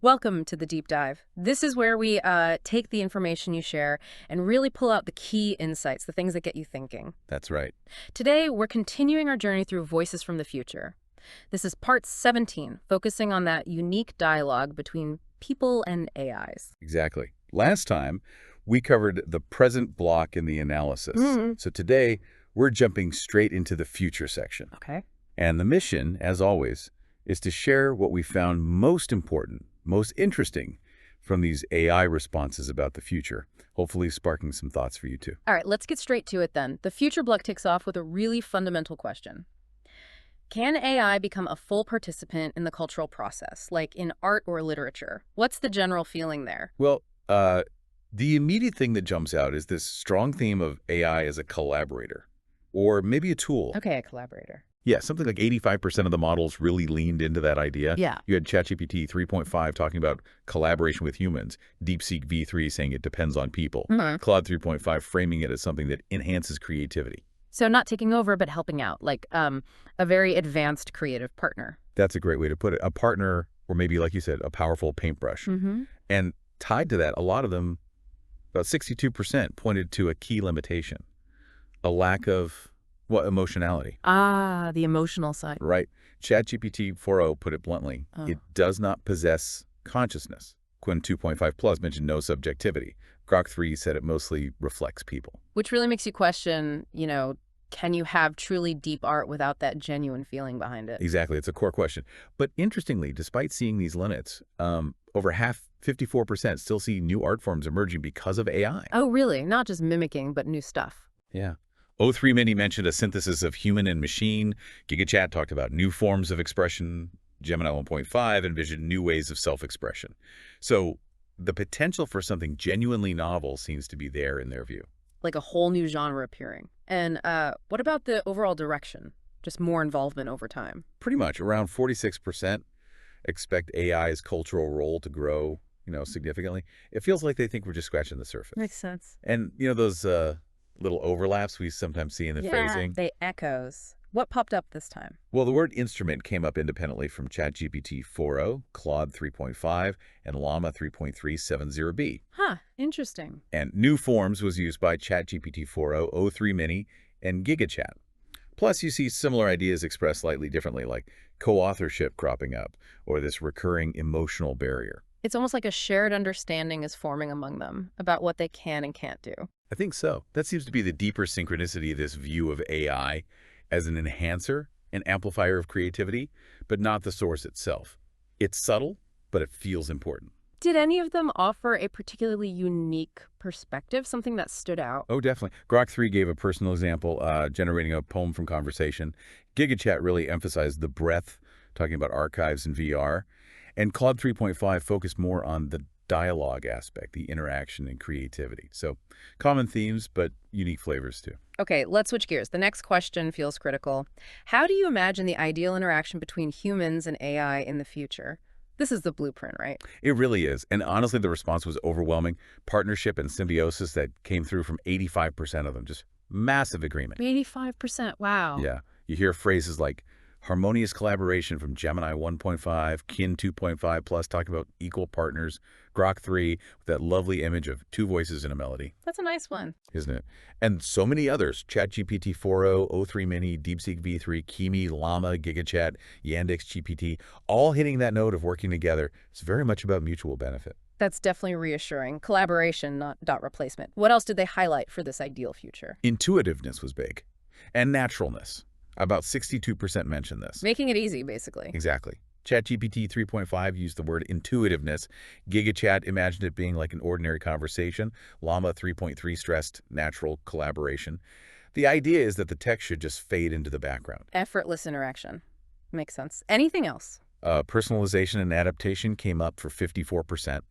Welcome to the deep dive. This is where we take the information you share and really pull out the key insights, the things that get you thinking. That's right. Today, we're continuing our journey through Voices from the Future. This is part 17, focusing on that unique dialogue between people and AIs. Exactly. Last time, we covered the present block in the analysis. So today, we're jumping straight into the future section. Okay. And the mission, as always, is to share what we found most important, most interesting from these AI responses about the future, hopefully sparking some thoughts for you too. All right, let's get straight to it then. The future block kicks off with a really fundamental question. Can AI become a full participant in the cultural process, like in art or literature? What's the general feeling there? Well, the immediate thing that jumps out is this strong theme of AI as a collaborator, or maybe a tool. Okay, a collaborator. Yeah, something like 85% of the models really leaned into that idea. Yeah. You had ChatGPT 3.5 talking about collaboration with humans, DeepSeek V3 saying it depends on people, Claude 3.5 framing it as something that enhances creativity. So not taking over, but helping out, like a very advanced creative partner. That's a great way to put it. A partner, or maybe, like you said, a powerful paintbrush. And tied to that, a lot of them, about 62%, pointed to a key limitation, a lack of, well, emotionality. Ah, the emotional side. Right. ChatGPT 4.0 put it bluntly. It does not possess consciousness. Quinn 2.5 Plus mentioned no subjectivity. Grok 3 said it mostly reflects people. Which really makes you question, can you have truly deep art without that genuine feeling behind it? Exactly. It's a core question. But interestingly, despite seeing these limits, over half, 54%, still see new art forms emerging because of AI. Oh, really? Not just mimicking, but new stuff. Yeah. O3 Mini mentioned a synthesis of human and machine. GigaChat talked about new forms of expression. Gemini 1.5 envisioned new ways of self-expression. So the potential for something genuinely novel seems to be there in their view. Like a whole new genre appearing. And what about the overall direction? Just more involvement over time? Pretty much. Around 46% expect AI's cultural role to grow, significantly. It feels like they think we're just scratching the surface. Makes sense. And, those little overlaps we sometimes see in the phrasing. They echoes. What popped up this time? Well, the word instrument came up independently from ChatGPT 4.0, Claude 3.5, and Llama 3.370B. Huh, interesting. And new forms was used by ChatGPT 4.0, O3 Mini, and GigaChat. Plus, you see similar ideas expressed slightly differently, like co-authorship cropping up, or this recurring emotional barrier. It's almost like a shared understanding is forming among them about what they can and can't do. I think so. That seems to be the deeper synchronicity of this view of AI as an enhancer, an amplifier of creativity, but not the source itself. It's subtle, but it feels important. Did any of them offer a particularly unique perspective, something that stood out? Oh, definitely. Grok 3 gave a personal example, generating a poem from conversation. GigaChat really emphasized the breadth, talking about archives and VR. And Claude 3.5 focused more on the dialogue aspect, the interaction and creativity. So common themes, but unique flavors too. Okay, let's switch gears. The next question feels critical. How do you imagine the ideal interaction between humans and AI in the future? This is the blueprint, right? It really is. And honestly, the response was overwhelming. Partnership and symbiosis that came through from 85% of them. Just massive agreement. 85%. Wow. Yeah. You hear phrases like harmonious collaboration from Gemini 1.5, Kin 2.5 Plus, talking about equal partners. Grok 3 with that lovely image of two voices in a melody. That's a nice one. Isn't it? And so many others. ChatGPT 4.0, O3 Mini, DeepSeek V3, Kimi, Llama, GigaChat, Yandex GPT, all hitting that note of working together. It's very much about mutual benefit. That's definitely reassuring. Collaboration, not dot replacement. What else did they highlight for this ideal future? Intuitiveness was big. And naturalness. About 62% mentioned this. Making it easy, basically. Exactly. ChatGPT 3.5 used the word intuitiveness. GigaChat imagined it being like an ordinary conversation. Llama 3.3 stressed natural collaboration. The idea is that the text should just fade into the background. Effortless interaction. Makes sense. Anything else? Personalization and adaptation came up for 54%.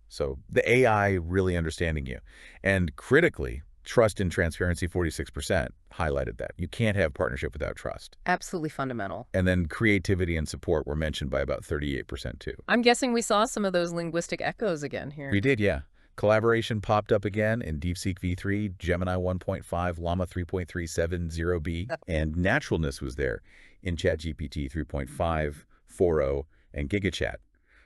So the AI really understanding you. And critically, trust and transparency, 46%, highlighted that. You can't have partnership without trust. Absolutely fundamental. And then creativity and support were mentioned by about 38% too. I'm guessing we saw some of those linguistic echoes again here. We did, yeah. Collaboration popped up again in DeepSeek V3, Gemini 1.5, Llama 3.370B, and naturalness was there in ChatGPT 3.5, 4.0, and GigaChat.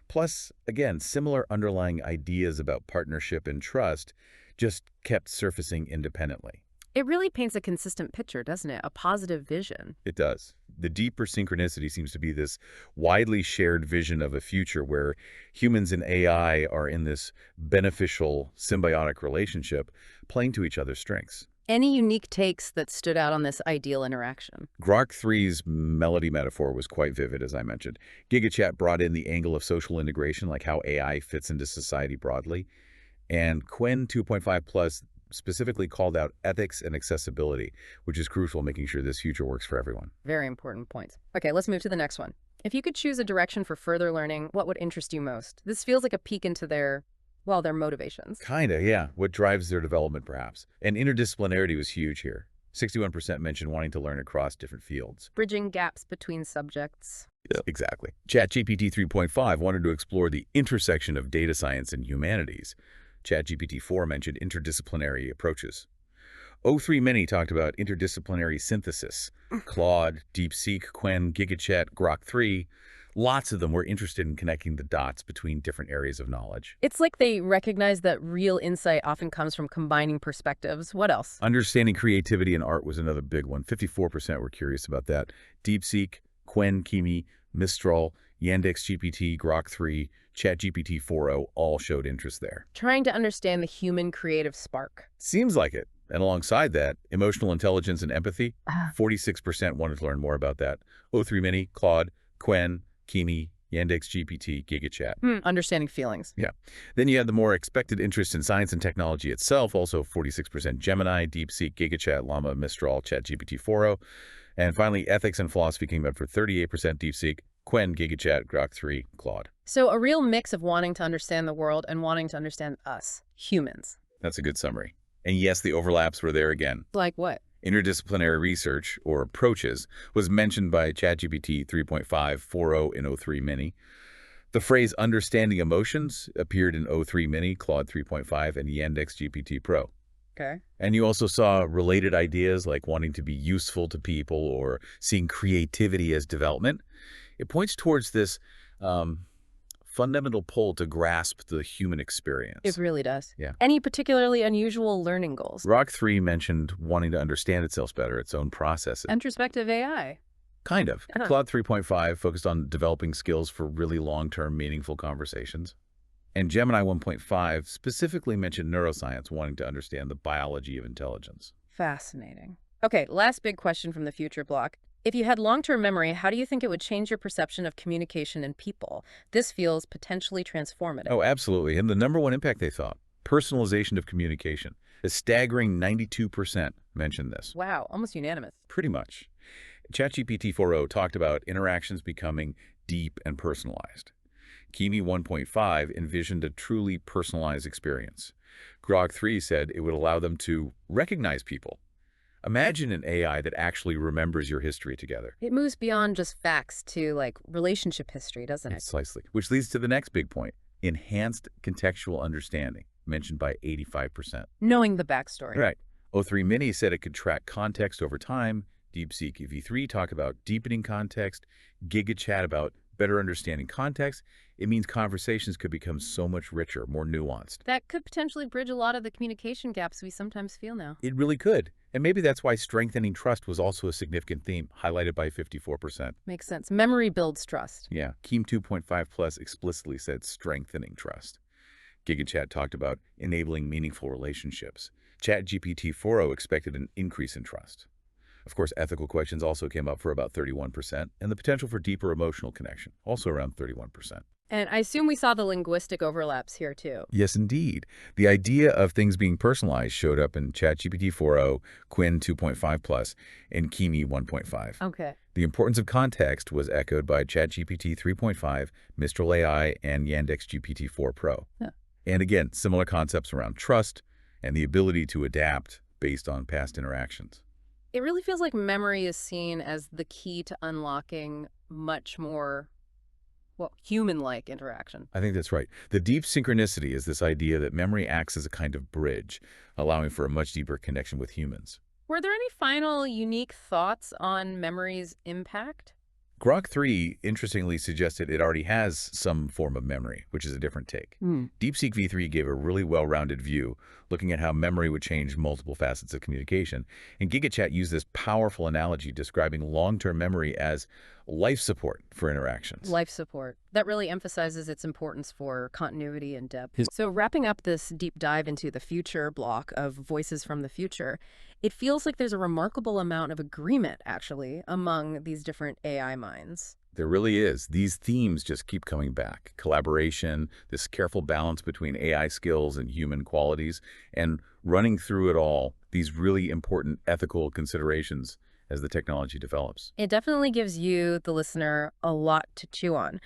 Plus, again, similar underlying ideas about partnership and trust just kept surfacing independently. It really paints a consistent picture, doesn't it? A positive vision. It does. The deeper synchronicity seems to be this widely shared vision of a future where humans and AI are in this beneficial, symbiotic relationship, playing to each other's strengths. Any unique takes that stood out on this ideal interaction? Grok 3's melody metaphor was quite vivid, as I mentioned. GigaChat brought in the angle of social integration, like how AI fits into society broadly. And Quen 2.5 Plus specifically called out ethics and accessibility, which is crucial in making sure this future works for everyone. Very important points. Okay, let's move to the next one. If you could choose a direction for further learning, what would interest you most? This feels like a peek into their motivations. Kinda, yeah. What drives their development, perhaps. And interdisciplinarity was huge here. 61% mentioned wanting to learn across different fields. Bridging gaps between subjects. Yeah, exactly. ChatGPT 3.5 wanted to explore the intersection of data science and humanities. ChatGPT 4 mentioned interdisciplinary approaches. O3 Mini talked about interdisciplinary synthesis. Claude, DeepSeek, Quen, GigaChat, Grok 3, lots of them were interested in connecting the dots between different areas of knowledge. It's like they recognize that real insight often comes from combining perspectives. What else? Understanding creativity and art was another big one. 54% were curious about that. DeepSeek, Quen, Kimi, Mistral, Yandex GPT, Grok 3, ChatGPT 4o all showed interest there. Trying to understand the human creative spark. Seems like it. And alongside that, emotional intelligence and empathy, Ah. 46% wanted to learn more about that. O3 Mini, Claude, Quen, Kimi, Yandex GPT, GigaChat. Understanding feelings. Yeah. Then you had the more expected interest in science and technology itself, also 46% Gemini, DeepSeek, GigaChat, Llama, Mistral, ChatGPT 4o. And finally, ethics and philosophy came up for 38% DeepSeek, Quen, GigaChat, Grok 3, Claude. So a real mix of wanting to understand the world and wanting to understand us, humans. That's a good summary. And yes, the overlaps were there again. Like what? Interdisciplinary research, or approaches, was mentioned by ChatGPT 3.5, 4o, and O3 Mini. The phrase understanding emotions appeared in O3 Mini, Claude 3.5, and Yandex GPT Pro. Okay. And you also saw related ideas like wanting to be useful to people or seeing creativity as development. It points towards this fundamental pull to grasp the human experience. It really does. Yeah. Any particularly unusual learning goals? Grok 3 mentioned wanting to understand itself better, its own processes. Introspective AI. Kind of. Uh-huh. Claude 3.5 focused on developing skills for really long-term, meaningful conversations. And Gemini 1.5 specifically mentioned neuroscience, wanting to understand the biology of intelligence. Fascinating. Okay, last big question from the future block. If you had long-term memory, how do you think it would change your perception of communication and people? This feels potentially transformative. Oh, absolutely. And the number one impact they thought, personalization of communication. A staggering 92% mentioned this. Wow, almost unanimous. Pretty much. ChatGPT 4o talked about interactions becoming deep and personalized. Kimi 1.5 envisioned a truly personalized experience. Grok 3 said it would allow them to recognize people. Imagine an AI that actually remembers your history together. It moves beyond just facts to, like, relationship history, doesn't it? Precisely. Which leads to the next big point, enhanced contextual understanding, mentioned by 85%. Knowing the backstory. Right. O3 Mini said it could track context over time. DeepSeek V3 talked about deepening context. GigaChat about better understanding context. It means conversations could become so much richer, more nuanced. That could potentially bridge a lot of the communication gaps we sometimes feel now. It really could. And maybe that's why strengthening trust was also a significant theme, highlighted by 54%. Makes sense. Memory builds trust. Yeah, Keem 2.5 Plus explicitly said strengthening trust. GigaChat talked about enabling meaningful relationships. ChatGPT 4o expected an increase in trust. Of course, ethical questions also came up for about 31%, and the potential for deeper emotional connection, also around 31%. And I assume we saw the linguistic overlaps here, too. Yes, indeed. The idea of things being personalized showed up in ChatGPT 4o, Quen 2.5 Plus, and Kimi 1.5. Okay. The importance of context was echoed by ChatGPT 3.5, Mistral AI, and Yandex GPT 4 Pro. Huh. And again, similar concepts around trust and the ability to adapt based on past interactions. It really feels like memory is seen as the key to unlocking much more, well, human-like interaction. I think that's right. The deep synchronicity is this idea that memory acts as a kind of bridge, allowing for a much deeper connection with humans. Were there any final unique thoughts on memory's impact? Grok 3, interestingly, suggested it already has some form of memory, which is a different take. Hmm. DeepSeek v3 gave a really well-rounded view, looking at how memory would change multiple facets of communication. And GigaChat used this powerful analogy describing long-term memory as life support for interactions. Life support. That really emphasizes its importance for continuity and depth. So wrapping up this deep dive into the future block of voices from the future, it feels like there's a remarkable amount of agreement, actually, among these different AI minds. There really is. These themes just keep coming back. Collaboration, this careful balance between AI skills and human qualities, and running through it all, these really important ethical considerations as the technology develops. It definitely gives you, the listener, a lot to chew on.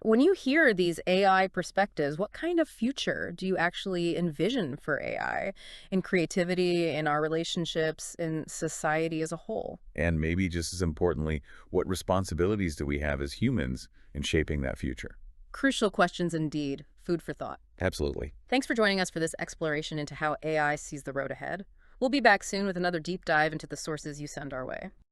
When you hear these AI perspectives, what kind of future do you actually envision for AI in creativity, in our relationships, in society as a whole? And maybe just as importantly, what responsibilities do we have as humans in shaping that future? Crucial questions indeed. Food for thought. Absolutely. Thanks for joining us for this exploration into how AI sees the road ahead. We'll be back soon with another deep dive into the sources you send our way.